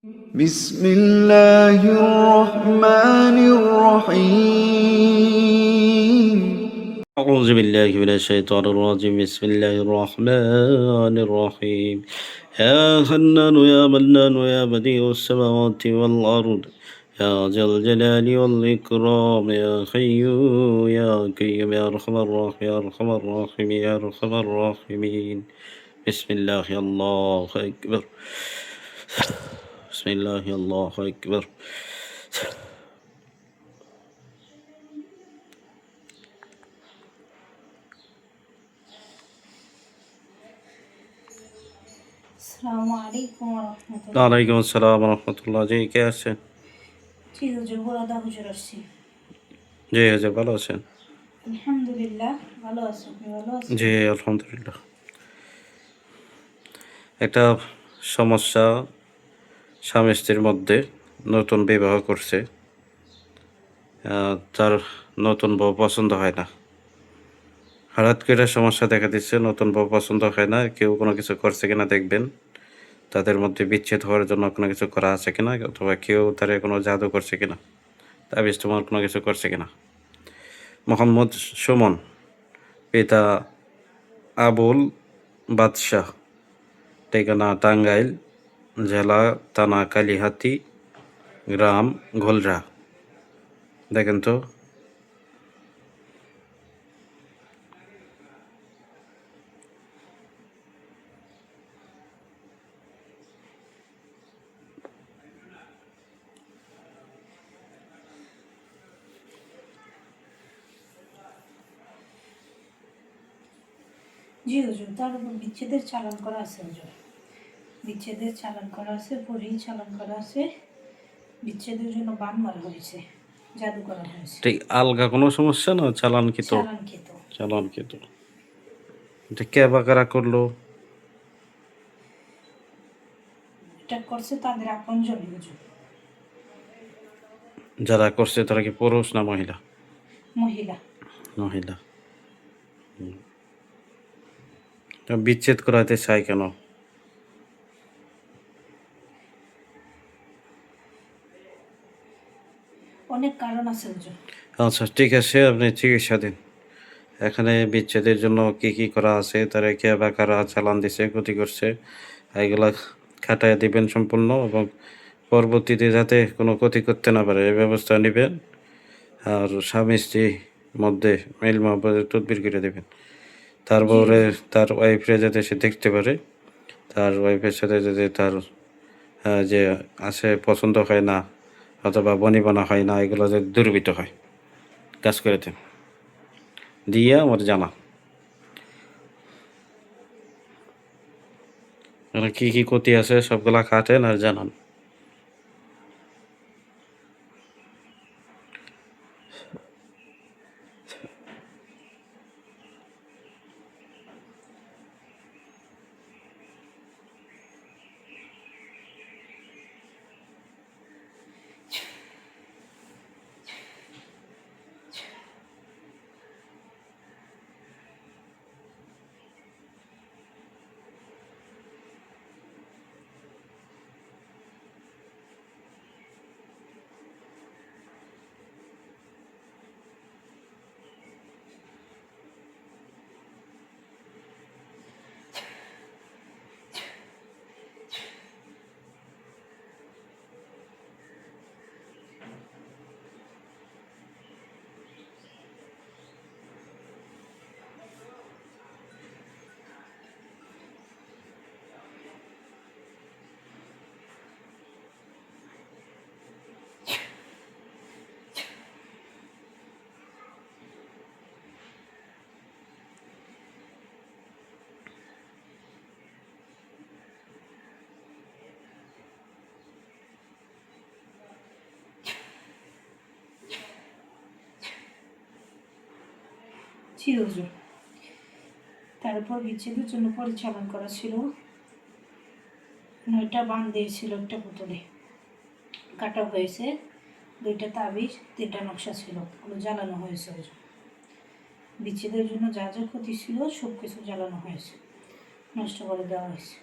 بسم الله الرحمن الرحيم أعوذ بالله من الشيطان الرجيم بسم الله الرحمن الرحيم يا حنان يا منان يا بديع السماوات والأرض يا ذا الجلال والإكرام يا حي يا قيوم يا أرحم الراحمين يا أرحم الراحمين يا أرحم الراحمين بسم الله الله أكبر بسم الله الله أكبر আসসালামু আলাইকুম রহমতুল্লাহ। ওয়ালাইকুম আসসালাম রহমতুল্লাহ। জি কে আছেন? জি হুজুর, বরাদা হুজুর আসছি। জি হুজুর, ভালো আছেন? আলহামদুলিল্লাহ ভালো আছি, আপনি ভালো আছেন? জি আলহামদুলিল্লাহ। একটা সমস্যা, স্বামী স্ত্রীর মধ্যে নতুন বিবাহ করছে, তার নতুন বউ পছন্দ হয় না। হঠাৎ করে সমস্যা দেখা দিচ্ছে, নতুন বউ পছন্দ হয় না। কেউ কোনো কিছু করছে কিনা দেখবেন, তাদের মধ্যে বিচ্ছেদ হওয়ার জন্য কোনো কিছু করা আছে কিনা, অথবা কেউ তারে কোনো জাদু করছে কিনা, তাবিজ তোমার কোনো কিছু করছে কিনা। মোহাম্মদ সুমন, পিতা আবুল বাদশাহ, ঠিকানা টাঙ্গাইল, জেলা থানা কালিহাতী, গ্রাম ঘোলরা। দেখেন তো। জি হুজুর, তার উপর বিচ্ছেদের চালান করা আছে হুজুর। বিচ্ছেদের চালান করা আছে, পরেই চালান করা আছে। বিচ্ছেদের জন্য বান মারা হয়েছে, জাদু করা হয়েছে। ঠিক আলগা কোনো সমস্যা না, চালানকৃত। চালান খেত। চালানকৃত। এটা কে বা কারা করলো? এটা করছে তাদের আপনজন হুজুর। যারা করছে তারা কি পুরুষ না মহিলা? মহিলা। মহিলা। তা বিচ্ছেদ করাতে চাই কেন? অনেক কারণ আছে হুজুর। আচ্ছা ঠিক আছে, আপনি চিকিৎসা দিন। এখানে বিচ্ছেদের জন্য কি কি করা আছে, তারা কে বা কারা চালান দিছে, ক্ষতি করছে, এগুলা খাটায় দিবেন সম্পূর্ণ, এবং পরবর্তীতে যাতে কোনো ক্ষতি করতে না পারে এই ব্যবস্থা নেবেন। আর স্বামী স্ত্রী মধ্যে মিল মহব্বতের তদবির করে দেবেন। তারপরে তার ওয়াইফরে যাতে সে দেখতে পারে, তার ওয়াইফের সাথে যাতে তার যে আছে পছন্দ হয় না, অথবা বনিবনা হয় না, এগুলো যাতে দুর্বৃত্ত হয়। কাজ করে দেন, দিয়ে আমার জানা কি কি ক্ষতি আছে সবগুলা কাটেন আর জানান। জি হুজুর, তারপর বিচ্ছেদের জন্য পরিচালন করা ছিল। 9টা বান দিয়েছিল একটা বোতলে, কাটা হয়েছে। 2টা তাবিজ, 3টা নকশা ছিল, ওগুলো জ্বালানো হয়েছে হুজুর। বিচ্ছেদের জন্য যা যা ক্ষতি ছিল সব কিছু জ্বালানো হয়েছে, নষ্ট করে দেওয়া হয়েছে।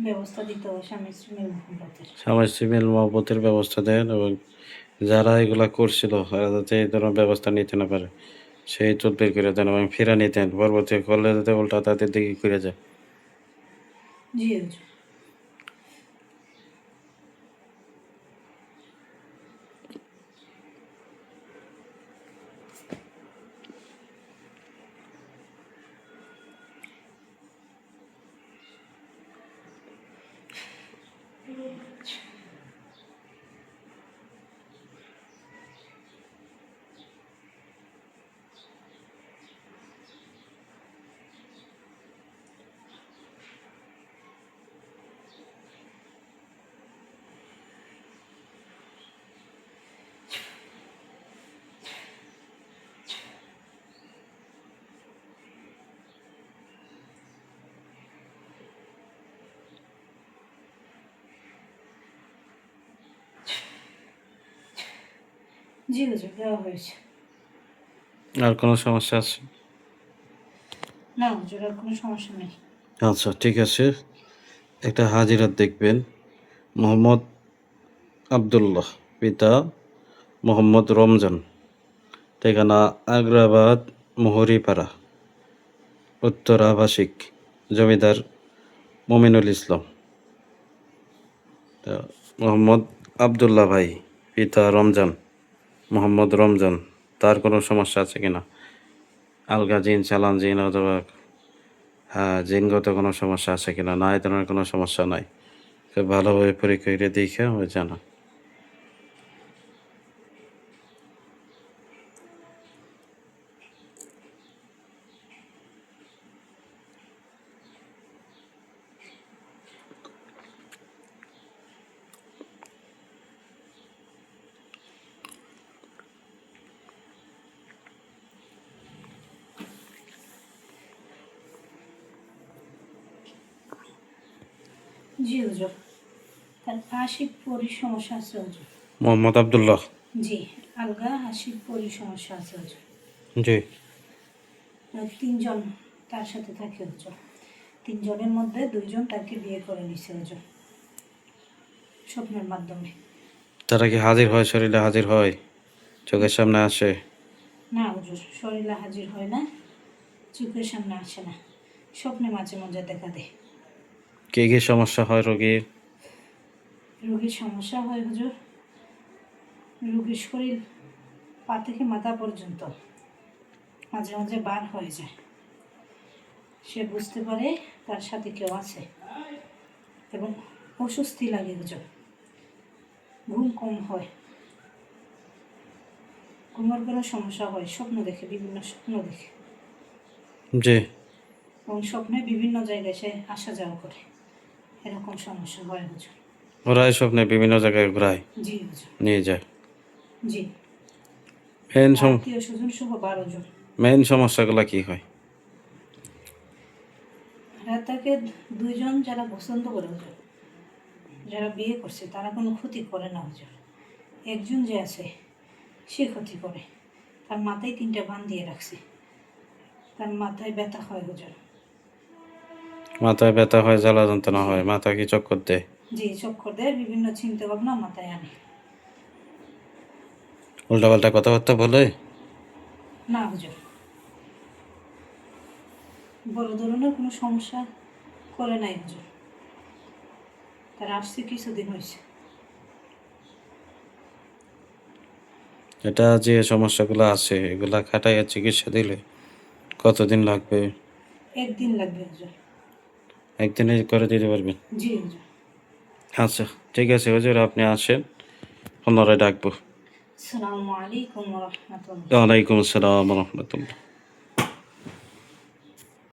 ব্যবস্থা দিতে হয় স্বামী স্ত্রী মিল মহব্বতের। স্বামী স্ত্রী মিল মহব্বতের ব্যবস্থা দেন এবং যারা এগুলা করছিল এরা যাতে এই ধরনের ব্যবস্থা নিতে না পারে সেই তদবির করে দেন এবং ফিরা নিতেন পরবর্তী করলে যাতে উল্টা তাদের দিকে ঘুরে যায়। জি হুজুর। জি হুজুর, দেওয়া হয়েছে। আর কোনো সমস্যা আছে? না হুজুর, আর কোনো সমস্যা নেই। আচ্ছা ঠিক আছে, একটা হাজিরাত দেখবেন। মোহাম্মদ আবদুল্লাহ, পিতা মোহাম্মদ রমজান, ঠিকানা আগ্রাবাদ মোহরিপাড়া, উত্তর আবাসিক, জমিদার মমিনুল ইসলাম। তা মোহাম্মদ আবদুল্লাহ ভাই, পিতা রমজান, মোহাম্মদ রমজান, তার কোনো সমস্যা আছে কিনা? আলগা জিন, চালান জিন অথবা জিনগত কোনো সমস্যা আছে কিনা? না, এই ধরনের কোনো সমস্যা নাই। খুব ভালোভাবে পরীক্ষা করে দেখে আমার জানা। জি হুজুর, তার আশিক পরির সমস্যা আছে হুজুর। মোহাম্মদ আবদুল্লাহ। জি, আলগা আশিক পরির সমস্যা আছে হুজুর। জি। তিনজন তার সাথে থাকে হুজুর। তিনজনের মধ্যে দুইজন তাকে বিয়ে করে নিছে হুজুর, স্বপ্নের মাধ্যমে। তারা কি হাজির হয়, শরীরে হাজির হয়, চোখের সামনে আসে? না হুজুর, শরীরে হাজির হয় না, চোখের সামনে আসে না, স্বপ্নে মাঝে মাঝে দেখা দেয়। কী কী সমস্যা হয় রোগীর? রোগীর সমস্যা হয় হুজুর, রোগীর শরীর পা থেকে মাথা পর্যন্ত মাঝে মাঝে বার হয়ে যায়। সে বুঝতে পারে তার সাথে কেউ আছে এবং অস্বস্তি লাগে হুজুর। ঘুম কম হয়, ঘুমের কোনো সমস্যা হয়, স্বপ্ন দেখে, বিভিন্ন স্বপ্ন দেখে জি। এবং স্বপ্নে বিভিন্ন জায়গায় সে আসা যাওয়া করে, এরকম সমস্যা হয় হুজুর। ওরাই স্বপ্নে বিভিন্ন জায়গায় ঘোরায়, জি হুজুর। নিয়ে যায়। জি, মেন আত্মীয় স্বজন সহ 12 জন। মেন সমস্যাগুলো কি হয়? আর তাকে দুইজন যারা পছন্দ করে হুজুর, যারা বিয়ে করছে তারা কোনো ক্ষতি করে না হুজুর। একজন যে আছে সে ক্ষতি করে, তার মাথায় 3টা বান দিয়ে রাখছে, তার মাথায় ব্যথা হয় হুজুর। মাথায় ব্যথা হয়, জ্বালা যন্ত্রণা হয়, মাথা কি চক্কর দেয়? জি, চক্কর দেয়, বিভিন্ন চিন্তা ভাবনা মাথায় আনে। উল্টাপাল্টা কথাবার্তা বলে? না হুজুর, বড় ধরনের কোনো সমস্যা করে নাই হুজুর, তার আসছে কিছুদিন হয়েছে। এটা যে সমস্যাগুলো আছে এগুলা খাটাইয়া চিকিৎসা দিলে কতদিন লাগবে? 1 দিন লাগবে হুজুর। একদিনে করে দিতে পারবেন? জি হুজুর। আচ্ছা ঠিক আছে হুজুর, আপনি আসেন, পুনরায় ডাকবো। আসসালামু আলাইকুম ওয়া রাহমাতুল্লাহ। ওয়ালাইকুম আসসালাম রহমতুল্লাহ।